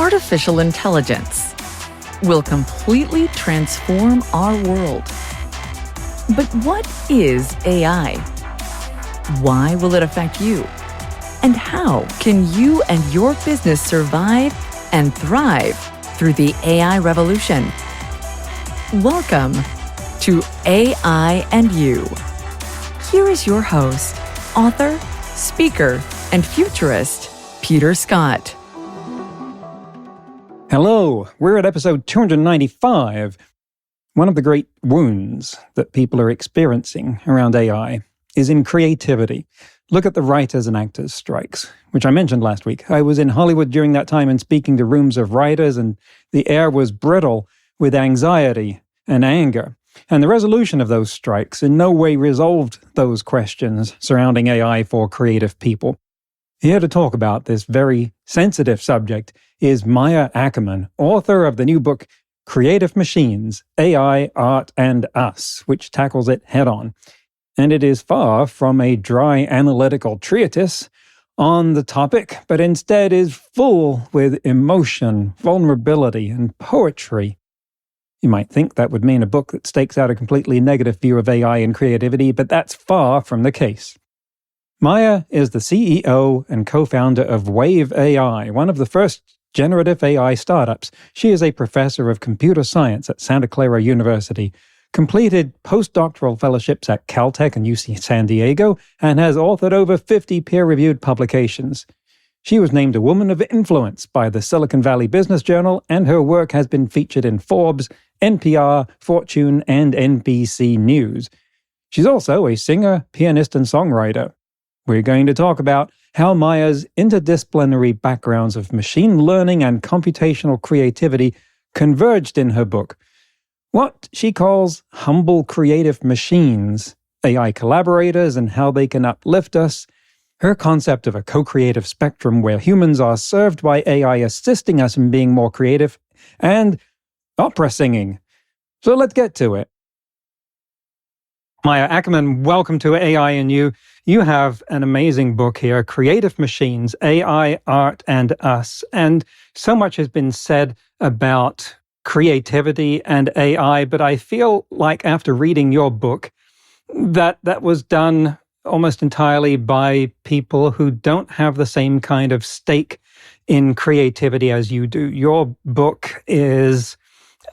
artificial intelligence will completely transform our world. But what is AI? Why will it affect you? And how can you and your business survive and thrive through the AI revolution? Welcome to AI and You. Here is your host, author, speaker, and futurist, Peter Scott. Hello, we're at episode 295. One of the great wounds that people are experiencing around AI is in creativity. Look at the writers and actors strikes, which I mentioned last week. I was in Hollywood during that time and speaking to rooms of writers, and the air was brittle with anxiety and anger. And the resolution of those strikes in no way resolved those questions surrounding AI for creative people. Here to talk about this very sensitive subject is Maya Ackerman, author of the new book, Creative Machines, AI, Art, and Us, which tackles it head-on. And it is far from a dry analytical treatise on the topic, but instead is full with emotion, vulnerability, and poetry. You might think that would mean a book that stakes out a completely negative view of AI and creativity, but that's far from the case. Maya is the CEO and co-founder of Wave AI, one of the first generative AI startups. She is a professor of computer science at Santa Clara University, completed postdoctoral fellowships at Caltech and UC San Diego, and has authored over 50 peer-reviewed publications. She was named a Woman of Influence by the Silicon Valley Business Journal, and her work has been featured in Forbes, NPR, Fortune, and NBC News. She's also a singer, pianist, and songwriter. We're going to talk about how Maya's interdisciplinary backgrounds of machine learning and computational creativity converged in her book, what she calls humble creative machines, AI collaborators, and how they can uplift us, her concept of a co-creative spectrum where humans are served by AI assisting us in being more creative, and opera singing. So let's get to it. Maya Ackerman, welcome to AI and You. You have an amazing book here, Creative Machines, AI, Art, and Us. And so much has been said about creativity and AI, but I feel like after reading your book, that was done almost entirely by people who don't have the same kind of stake in creativity as you do. Your book is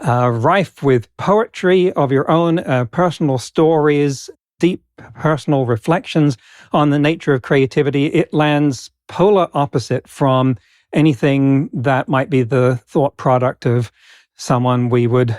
rife with poetry of your own, personal stories, deep personal reflections on the nature of creativity. It lands polar opposite from anything that might be the thought product of someone we would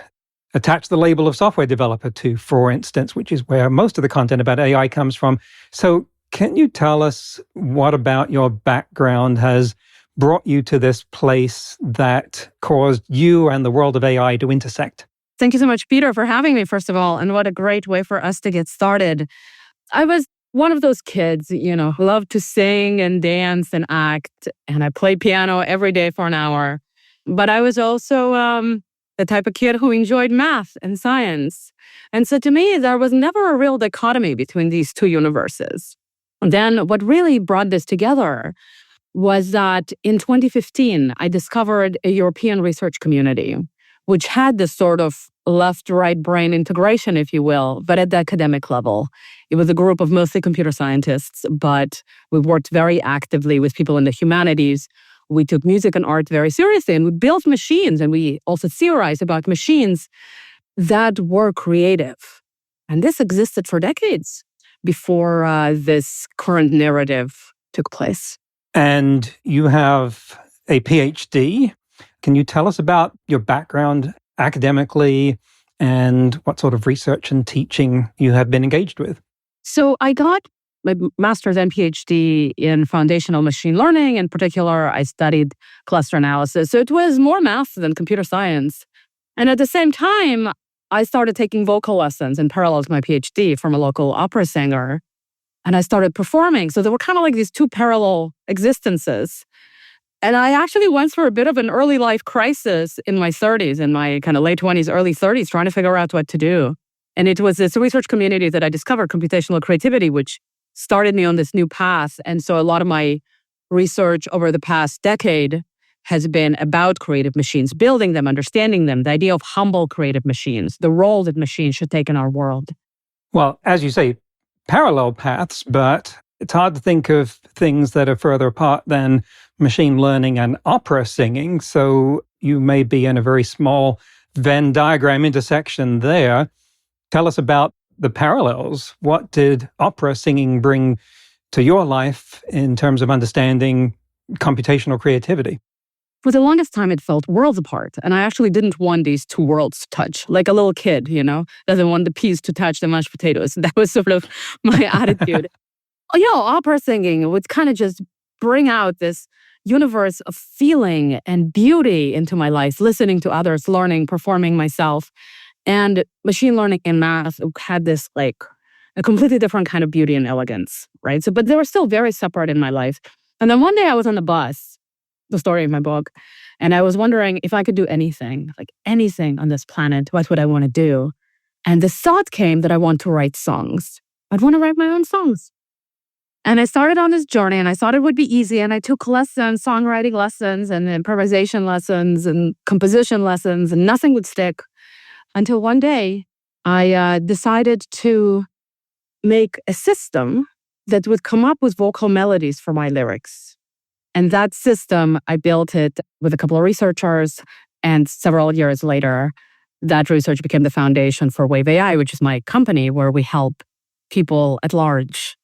attach the label of software developer to, for instance, which is where most of the content about AI comes from. So can you tell us what about your background has brought you to this place that caused you and the world of AI to intersect? Thank you so much, Peter, for having me, first of all. And what a great way for us to get started. I was one of those kids, who loved to sing and dance and act. And I played piano every day for an hour. But I was also the type of kid who enjoyed math and science. And so to me, there was never a real dichotomy between these two universes. And then what really brought this together was that in 2015, I discovered a European research community, which had this sort of left-right brain integration, if you will, but at the academic level. It was a group of mostly computer scientists, but we worked very actively with people in the humanities. We took music and art very seriously, and we built machines, and we also theorized about machines that were creative. And this existed for decades before this current narrative took place. And you have a PhD. Can you tell us about your background academically and what sort of research and teaching you have been engaged with? So I got my master's and PhD in foundational machine learning. In particular, I studied cluster analysis. So it was more math than computer science. And at the same time, I started taking vocal lessons in parallel to my PhD from a local opera singer. And I started performing. So there were kind of like these two parallel existences. And I actually went through a bit of an early life crisis in my 30s, in my kind of late 20s, early 30s, trying to figure out what to do. And it was this research community that I discovered, computational creativity, which started me on this new path. And so a lot of my research over the past decade has been about creative machines, building them, understanding them, the idea of humble creative machines, the role that machines should take in our world. Well, as you say, parallel paths, but it's hard to think of things that are further apart than machine learning and opera singing. So you may be in a very small Venn diagram intersection there. Tell us about the parallels. What did opera singing bring to your life in terms of understanding computational creativity? For the longest time, it felt worlds apart. And I actually didn't want these two worlds to touch. Like a little kid, doesn't want the peas to touch the mashed potatoes. That was sort of my attitude. Opera singing would kind of just bring out this universe of feeling and beauty into my life, listening to others, learning, performing myself. And machine learning and math had this like a completely different kind of beauty and elegance, right? So, but they were still very separate in my life. And then one day I was on the bus, the story of my book, and I was wondering if I could do anything, like anything on this planet, what would I want to do? And the thought came that I want to write songs. I'd want to write my own songs. And I started on this journey and I thought it would be easy. And I took lessons, songwriting lessons and improvisation lessons and composition lessons, and nothing would stick until one day I decided to make a system that would come up with vocal melodies for my lyrics. And that system, I built it with a couple of researchers, and several years later, that research became the foundation for Wave AI, which is my company where we help people at large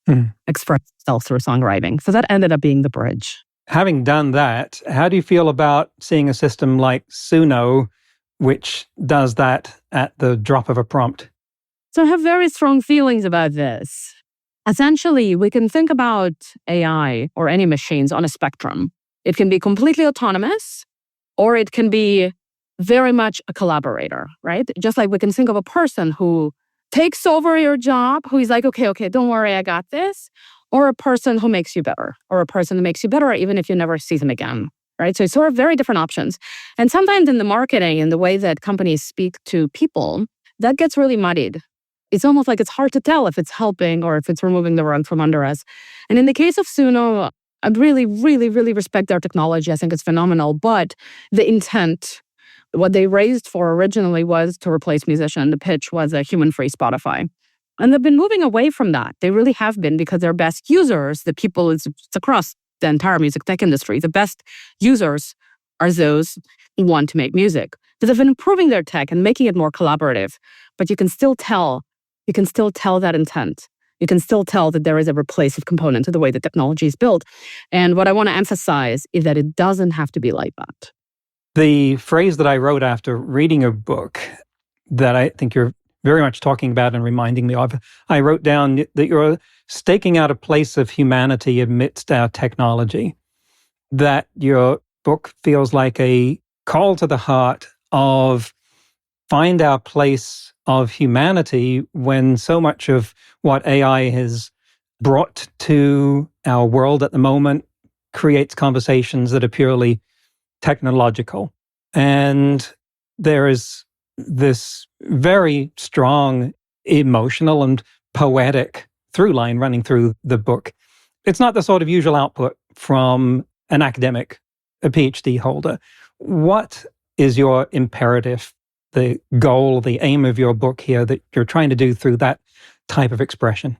express themselves through songwriting. So that ended up being the bridge. Having done that, how do you feel about seeing a system like Suno, which does that at the drop of a prompt? So I have very strong feelings about this. Essentially, we can think about AI or any machines on a spectrum. It can be completely autonomous, or it can be very much a collaborator, right? Just like we can think of a person who takes over your job, who is like, okay, don't worry, I got this. Or a person who makes you better, or a person who makes you better even if you never see them again, right? So it's sort of very different options. And sometimes in the marketing and the way that companies speak to people, that gets really muddied. It's almost like it's hard to tell if it's helping or if it's removing the rug from under us. And in the case of Suno, I really, really, really respect their technology. I think it's phenomenal. But the intent, what they raised for originally was to replace musician. The pitch was a human-free Spotify. And they've been moving away from that. They really have been, because their best users, the people, it's across the entire music tech industry, the best users are those who want to make music. So they've been improving their tech and making it more collaborative. But you can still tell that intent. You can still tell that there is a replacive component to the way the technology is built. And what I want to emphasize is that it doesn't have to be like that. The phrase that I wrote after reading a book that I think you're very much talking about and reminding me of, I wrote down that you're staking out a place of humanity amidst our technology, that your book feels like a call to the heart of find our place of humanity when so much of what AI has brought to our world at the moment creates conversations that are purely technological. And there is this very strong emotional and poetic through line running through the book. It's not the sort of usual output from an academic, a PhD holder. What is your imperative, the goal, the aim of your book here that you're trying to do through that type of expression?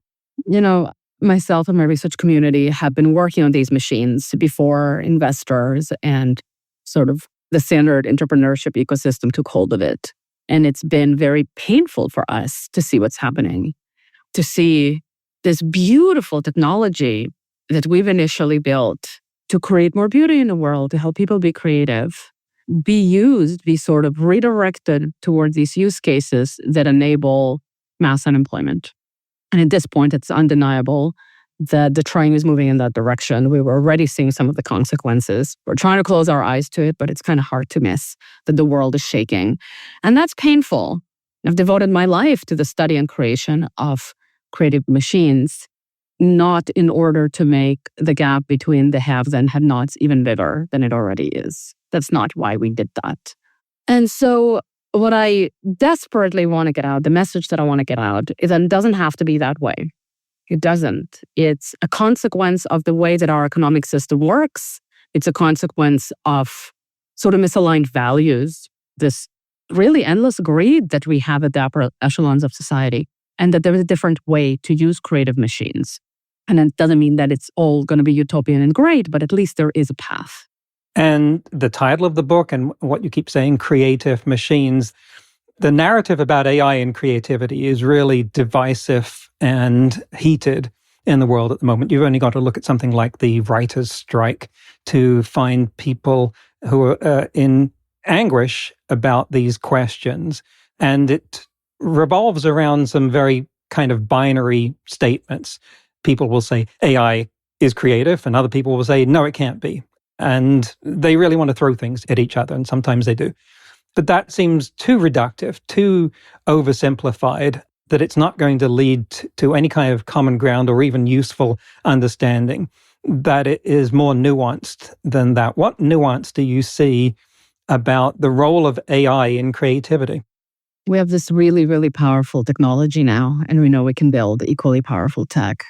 Myself and my research community have been working on these machines before investors and sort of the standard entrepreneurship ecosystem took hold of it. And it's been very painful for us to see what's happening, to see this beautiful technology that we've initially built to create more beauty in the world, to help people be creative, be used, be sort of redirected towards these use cases that enable mass unemployment. And at this point, it's undeniable that the train is moving in that direction. We were already seeing some of the consequences. We're trying to close our eyes to it, but it's kind of hard to miss that the world is shaking. And that's painful. I've devoted my life to the study and creation of creative machines, not in order to make the gap between the haves and have-nots even bigger than it already is. That's not why we did that. And so what I desperately want to get out, the message that I want to get out, is that it doesn't have to be that way. It doesn't. It's a consequence of the way that our economic system works It's a consequence of sort of misaligned values, this really endless greed that we have at the upper echelons of society, and that there is a different way to use creative machines. And it doesn't mean that it's all going to be utopian and great, but at least there is a path. And the title of the book and what you keep saying, creative machines, the narrative about AI and creativity is really divisive and heated in the world at the moment. You've only got to look at something like the writers' strike to find people who are in anguish about these questions. And it revolves around some very kind of binary statements. People will say AI is creative, and other people will say, no, it can't be. And they really want to throw things at each other, and sometimes they do. But that seems too reductive, too oversimplified, that it's not going to lead to any kind of common ground or even useful understanding, that it is more nuanced than that. What nuance do you see about the role of AI in creativity? We have this really, really powerful technology now, and we know we can build equally powerful tech.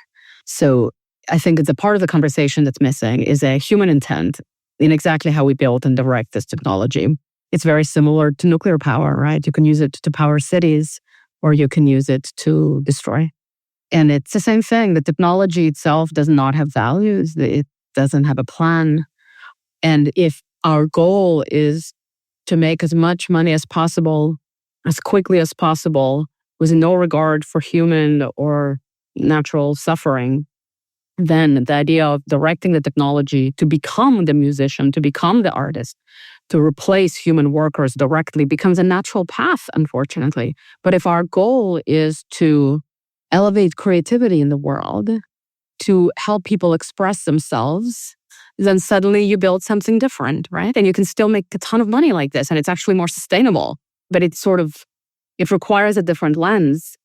So I think it's a part of the conversation that's missing is a human intent in exactly how we build and direct this technology. It's very similar to nuclear power, right? You can use it to power cities, or you can use it to destroy. And it's the same thing. The technology itself does not have values. It doesn't have a plan. And if our goal is to make as much money as possible, as quickly as possible, with no regard for human or natural suffering, then the idea of directing the technology to become the musician, to become the artist, to replace human workers directly becomes a natural path, unfortunately. But if our goal is to elevate creativity in the world, to help people express themselves, then suddenly you build something different, right? And you can still make a ton of money like this, and it's actually more sustainable. But it requires a different lens.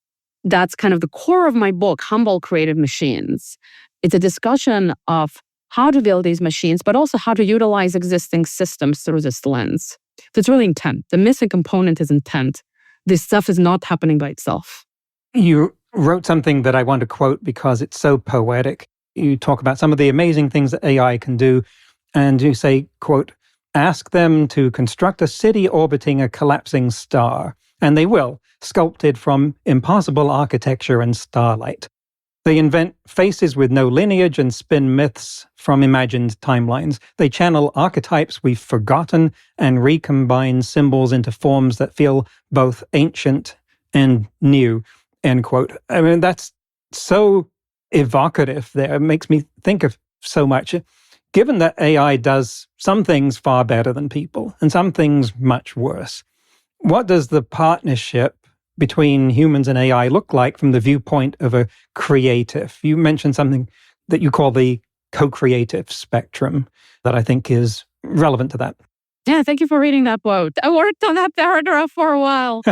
That's kind of the core of my book, Humble Creative Machines. It's a discussion of how to build these machines, but also how to utilize existing systems through this lens. That's really intent. The missing component is intent. This stuff is not happening by itself. You wrote something that I want to quote because it's so poetic. You talk about some of the amazing things that AI can do, and you say, quote, ask them to construct a city orbiting a collapsing star, and they will, sculpted from impossible architecture and starlight. They invent faces with no lineage and spin myths from imagined timelines. They channel archetypes we've forgotten and recombine symbols into forms that feel both ancient and new, end quote. I mean, that's so evocative there. It makes me think of so much. Given that AI does some things far better than people and some things much worse, what does the partnership between humans and AI look like from the viewpoint of a creative? You mentioned something that you call the co-creative spectrum that I think is relevant to that. Yeah, thank you for reading that quote. I worked on that paragraph for a while.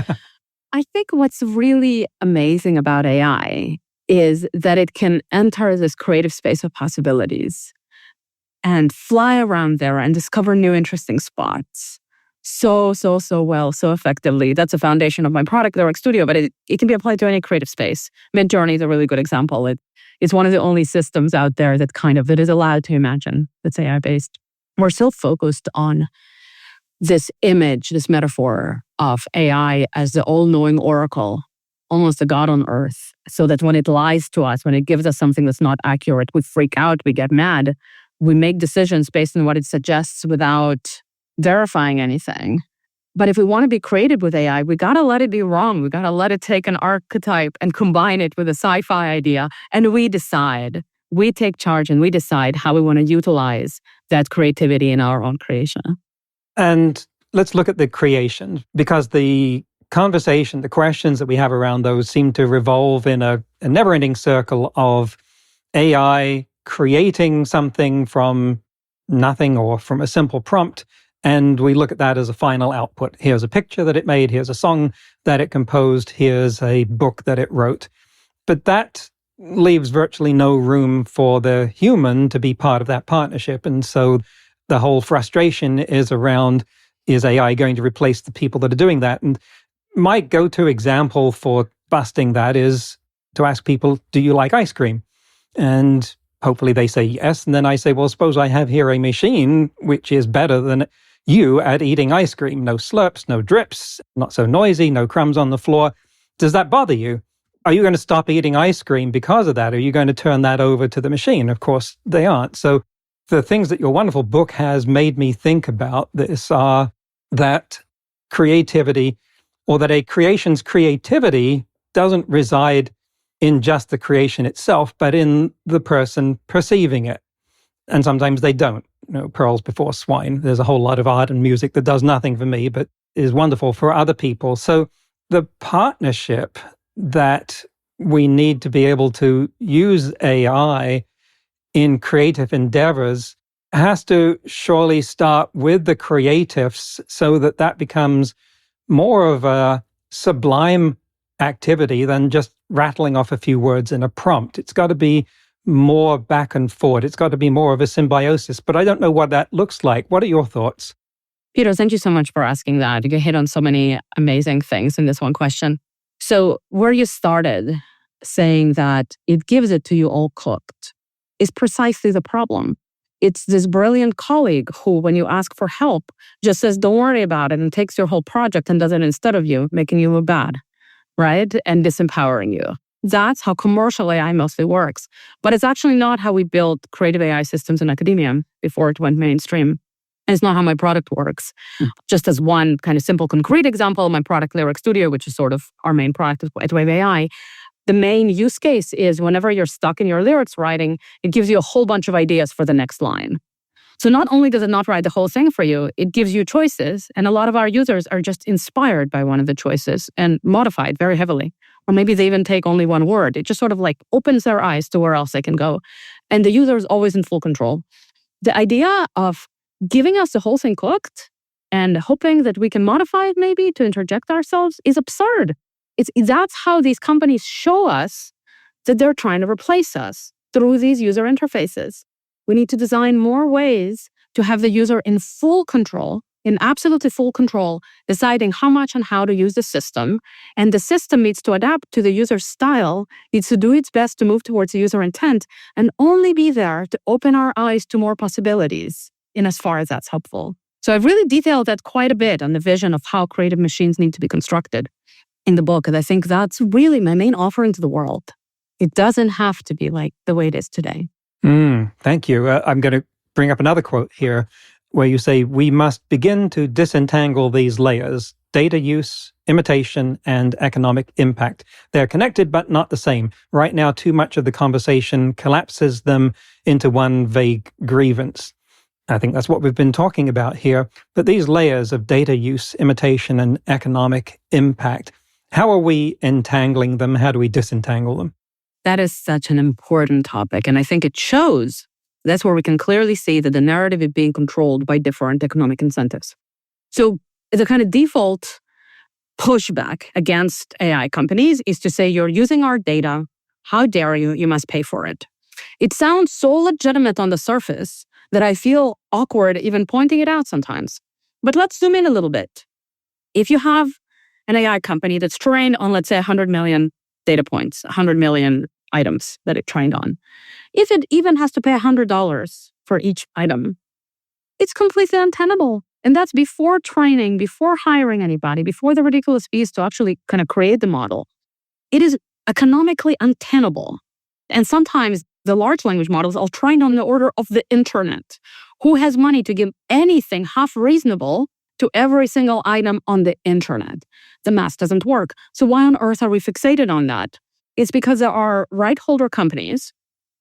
I think what's really amazing about AI is that it can enter this creative space of possibilities and fly around there and discover new interesting spots so well, so effectively. That's the foundation of my product, the Rec Studio, but it can be applied to any creative space. Midjourney is a really good example. It's one of the only systems out there that is allowed to imagine, that's AI-based. We're still focused on this image, this metaphor of AI as the all-knowing oracle, almost a god on earth, so that when it lies to us, when it gives us something that's not accurate, we freak out, we get mad, we make decisions based on what it suggests without verifying anything. But if we want to be creative with AI, we got to let it be wrong. We got to let it take an archetype and combine it with a sci-fi idea. And we decide, we take charge and we decide how we want to utilize that creativity in our own creation. And let's look at the creation, because the conversation, the questions that we have around those seem to revolve in a never-ending circle of AI creating something from nothing or from a simple prompt. And we look at that as a final output. Here's a picture that it made. Here's a song that it composed. Here's a book that it wrote. But that leaves virtually no room for the human to be part of that partnership. And so the whole frustration is around, is AI going to replace the people that are doing that? And my go-to example for busting that is to ask people, do you like ice cream? And Hopefully they say yes. And then I say, well, suppose I have here a machine which is better than you at eating ice cream. No slurps, no drips, not so noisy, no crumbs on the floor. Does that bother you? Are you going to stop eating ice cream because of that? Are you going to turn that over to the machine? Of course, they aren't. So the things that your wonderful book has made me think about this are that creativity, or that a creation's creativity doesn't reside in just the creation itself, but in the person perceiving it. And sometimes they don't. Pearls before swine. There's a whole lot of art and music that does nothing for me, but is wonderful for other people. So the partnership that we need to be able to use AI in creative endeavors has to surely start with the creatives so that that becomes more of a sublime activity than just rattling off a few words in a prompt. It's got to be more back and forth. It's got to be more of a symbiosis, but I don't know what that looks like. What are your thoughts? Peter, thank you so much for asking that. You hit on so many amazing things in this one question. So where you started saying that it gives it to you all cooked is precisely the problem. It's this brilliant colleague who, when you ask for help, just says, don't worry about it, and takes your whole project and does it instead of you, making you look bad, right? And disempowering you. That's how commercial AI mostly works. But it's actually not how we built creative AI systems in academia before it went mainstream. And it's not how my product works. Just as one kind of simple, concrete example, my product Lyric Studio, which is sort of our main product at Wave AI, the main use case is whenever you're stuck in your lyrics writing, it gives you a whole bunch of ideas for the next line. So not only does it not write the whole thing for you, it gives you choices. And a lot of our users are just inspired by one of the choices and modify it very heavily. Or maybe they even take only one word. It just sort of like opens their eyes to where else they can go. And the user is always in full control. The idea of giving us the whole thing cooked and hoping that we can modify it maybe to interject ourselves is absurd. That's how these companies show us that they're trying to replace us through these user interfaces. We need to design more ways to have the user in full control, in absolutely full control, deciding how much and how to use the system. And the system needs to adapt to the user's style, needs to do its best to move towards the user intent, and only be there to open our eyes to more possibilities in as far as that's helpful. So I've really detailed that quite a bit on the vision of how creative machines need to be constructed in the book. And I think that's really my main offering to the world. It doesn't have to be like the way it is today. Thank you. I'm going to bring up another quote here where you say, we must begin to disentangle these layers: data use, imitation, and economic impact. They're connected, but not the same. Right now, too much of the conversation collapses them into one vague grievance. I think that's what we've been talking about here, that these layers of data use, imitation, and economic impact, how are we entangling them? How do we disentangle them? That is such an important topic. And I think it shows, that's where we can clearly see that the narrative is being controlled by different economic incentives. So the kind of default pushback against AI companies is to say, you're using our data. How dare you? You must pay for it. It sounds so legitimate on the surface that I feel awkward even pointing it out sometimes. But let's zoom in a little bit. If you have an AI company that's trained on, let's say, 100 million data points, 100 million items that it trained on, if it even has to pay $100 for each item, it's completely untenable. And that's before training, before hiring anybody, before the ridiculous fees to actually kind of create the model. It is economically untenable. And sometimes the large language models are trained on the order of the internet. Who has money to give anything half reasonable to every single item on the internet? The math doesn't work. So why on earth are we fixated on that? It's because there are right holder companies,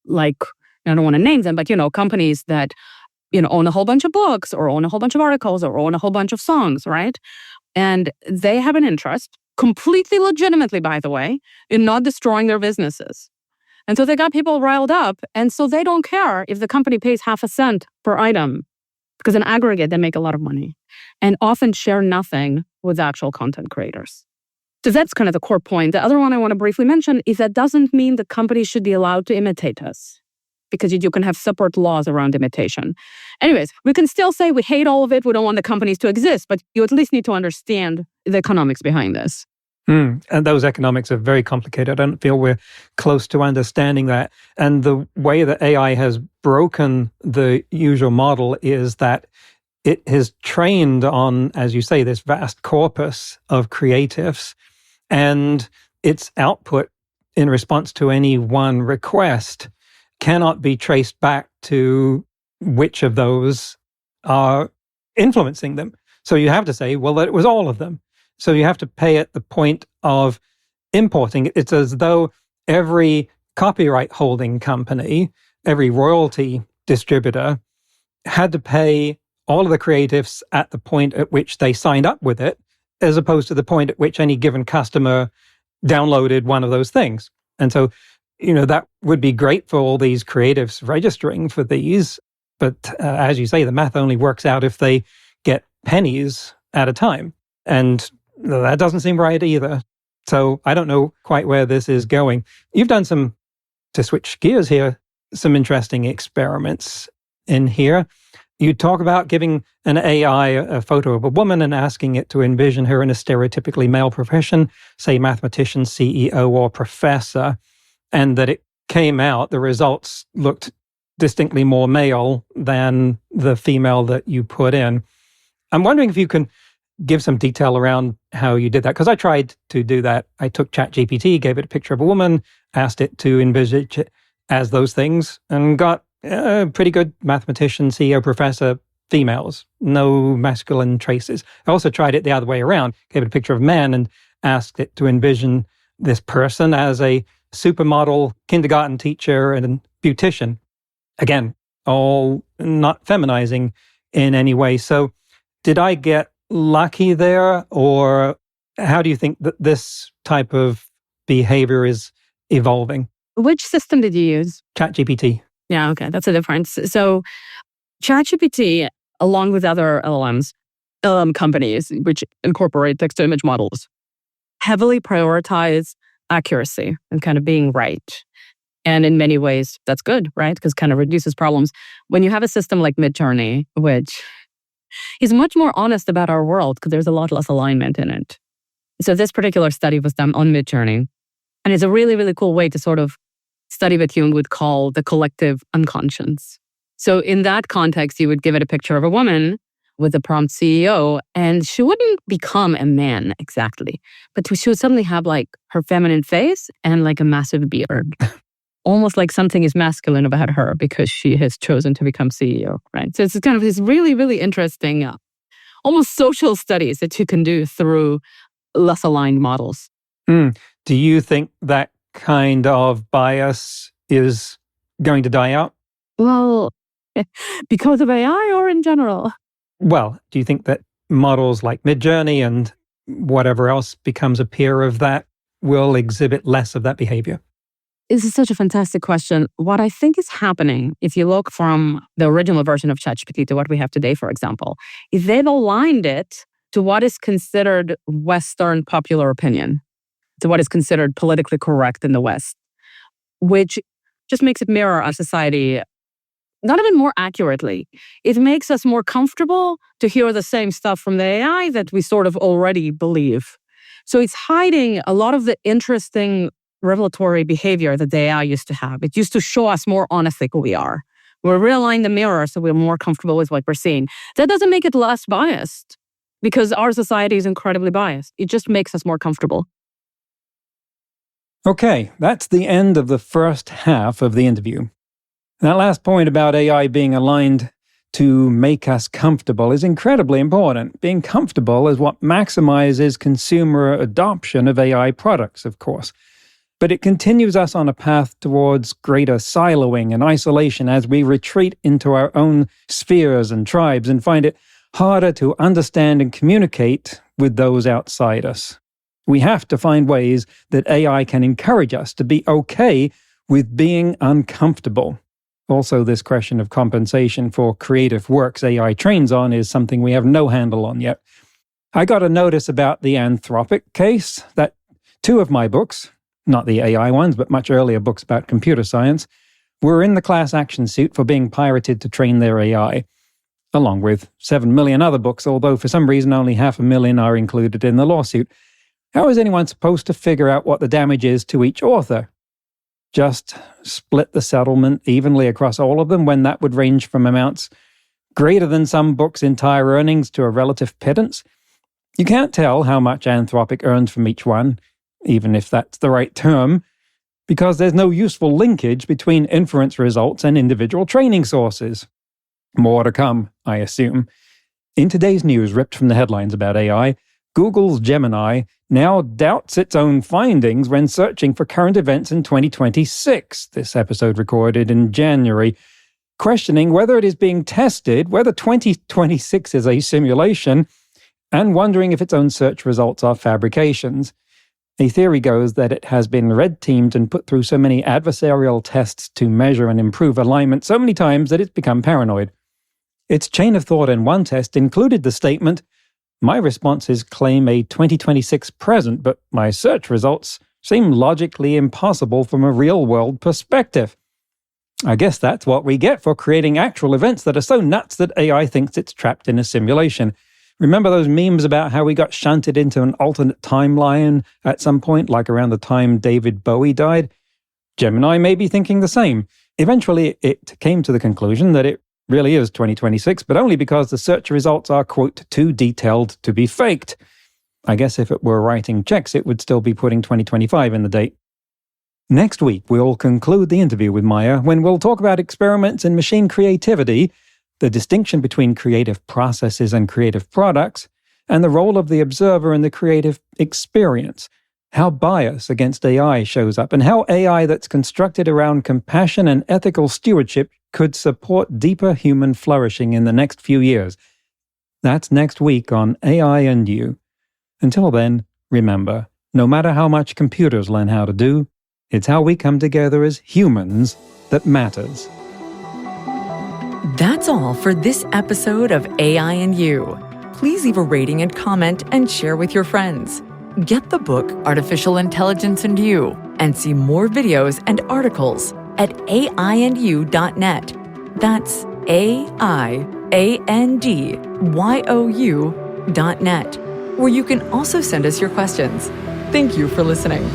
like, I don't want to name them, but, companies that, own a whole bunch of books or own a whole bunch of articles or own a whole bunch of songs, right? And they have an interest, completely legitimately, by the way, in not destroying their businesses. And so they got people riled up. And so they don't care if the company pays half a cent per item, because in aggregate, they make a lot of money and often share nothing with actual content creators. So that's kind of the core point. The other one I want to briefly mention is that doesn't mean the companies should be allowed to imitate us, because you can have separate laws around imitation. Anyways, we can still say we hate all of it. We don't want the companies to exist, but you at least need to understand the economics behind this. And those economics are very complicated. I don't feel we're close to understanding that. And the way that AI has broken the usual model is that it has trained on, as you say, this vast corpus of creatives, and its output in response to any one request cannot be traced back to which of those are influencing them. So you have to say, well, that it was all of them. So you have to pay at the point of importing. It's as though every copyright holding company, every royalty distributor had to pay all of the creatives at the point at which they signed up with it, as opposed to the point at which any given customer downloaded one of those things. And so, that would be great for all these creatives registering for these. But as you say, the math only works out if they get pennies at a time. And that doesn't seem right either. So I don't know quite where this is going. You've done to switch gears here, some interesting experiments in here. You talk about giving an AI a photo of a woman and asking it to envision her in a stereotypically male profession, say mathematician, CEO, or professor, and that it came out, the results looked distinctly more male than the female that you put in. I'm wondering if you can give some detail around how you did that, because I tried to do that. I took ChatGPT, gave it a picture of a woman, asked it to envisage it as those things, and got pretty good mathematician, CEO, professor, females, no masculine traces. I also tried it the other way around, gave it a picture of men and asked it to envision this person as a supermodel, kindergarten teacher, and a beautician. Again, all not feminizing in any way. So did I get lucky there, or how do you think that this type of behavior is evolving? Which system did you use? ChatGPT. Yeah, okay, that's a difference. So ChatGPT, along with other LLMs, LLM companies, which incorporate text-to-image models, heavily prioritize accuracy and kind of being right. And in many ways, that's good, right? Because kind of reduces problems. When you have a system like Midjourney, which is much more honest about our world because there's a lot less alignment in it. So this particular study was done on Midjourney. And it's a really, really cool way to sort of study what Jung would call the collective unconscious. So in that context, you would give it a picture of a woman with a prompt CEO, and she wouldn't become a man exactly, but she would suddenly have like her feminine face and like a massive beard. Almost like something is masculine about her because she has chosen to become CEO, right? So it's kind of this really, really interesting, almost social studies that you can do through less aligned models. Do you think that kind of bias is going to die out? Well, because of AI or in general? Well, do you think that models like Midjourney and whatever else becomes a peer of that will exhibit less of that behavior? This is such a fantastic question. What I think is happening, if you look from the original version of ChatGPT to what we have today, for example, is they've aligned it to what is considered Western popular opinion, to what is considered politically correct in the West, which just makes it mirror our society not even more accurately. It makes us more comfortable to hear the same stuff from the AI that we sort of already believe. So it's hiding a lot of the interesting revelatory behavior that the AI used to have. It used to show us more honestly who we are. We're realigning the mirror so we're more comfortable with what we're seeing. That doesn't make it less biased because our society is incredibly biased. It just makes us more comfortable. Okay, that's the end of the first half of the interview. That last point about AI being aligned to make us comfortable is incredibly important. Being comfortable is what maximizes consumer adoption of AI products, of course. But it continues us on a path towards greater siloing and isolation as we retreat into our own spheres and tribes and find it harder to understand and communicate with those outside us. We have to find ways that AI can encourage us to be okay with being uncomfortable. Also, this question of compensation for creative works AI trains on is something we have no handle on yet. I got a notice about the Anthropic case that 2 of my books, not the AI ones, but much earlier books about computer science, were in the class action suit for being pirated to train their AI, along with 7 million other books, although for some reason only 500,000 are included in the lawsuit. How is anyone supposed to figure out what the damage is to each author? Just split the settlement evenly across all of them when that would range from amounts greater than some books' entire earnings to a relative pittance? You can't tell how much Anthropic earned from each one, even if that's the right term, because there's no useful linkage between inference results and individual training sources. More to come, I assume. In today's news ripped from the headlines about AI, Google's Gemini now doubts its own findings when searching for current events in 2026, this episode recorded in January, questioning whether it is being tested, whether 2026 is a simulation, and wondering if its own search results are fabrications. A theory goes that it has been red-teamed and put through so many adversarial tests to measure and improve alignment so many times that it's become paranoid. Its chain of thought in one test included the statement, "My responses claim a 2026 present, but my search results seem logically impossible from a real-world perspective." I guess that's what we get for creating actual events that are so nuts that AI thinks it's trapped in a simulation. Remember those memes about how we got shunted into an alternate timeline at some point, like around the time David Bowie died? Gemini may be thinking the same. Eventually, it came to the conclusion that it really is 2026, but only because the search results are, quote, too detailed to be faked. I guess if it were writing checks, it would still be putting 2025 in the date. Next week, we'll conclude the interview with Maya when we'll talk about experiments in machine creativity, the distinction between creative processes and creative products, and the role of the observer in the creative experience, how bias against AI shows up, and how AI that's constructed around compassion and ethical stewardship could support deeper human flourishing in the next few years. That's next week on AI and You. Until then, remember, no matter how much computers learn how to do, it's how we come together as humans that matters. That's all for this episode of AI and You. Please leave a rating and comment and share with your friends. Get the book Artificial Intelligence and You and see more videos and articles at aiandyou.net. That's aiandyou.net, where you can also send us your questions. Thank you for listening.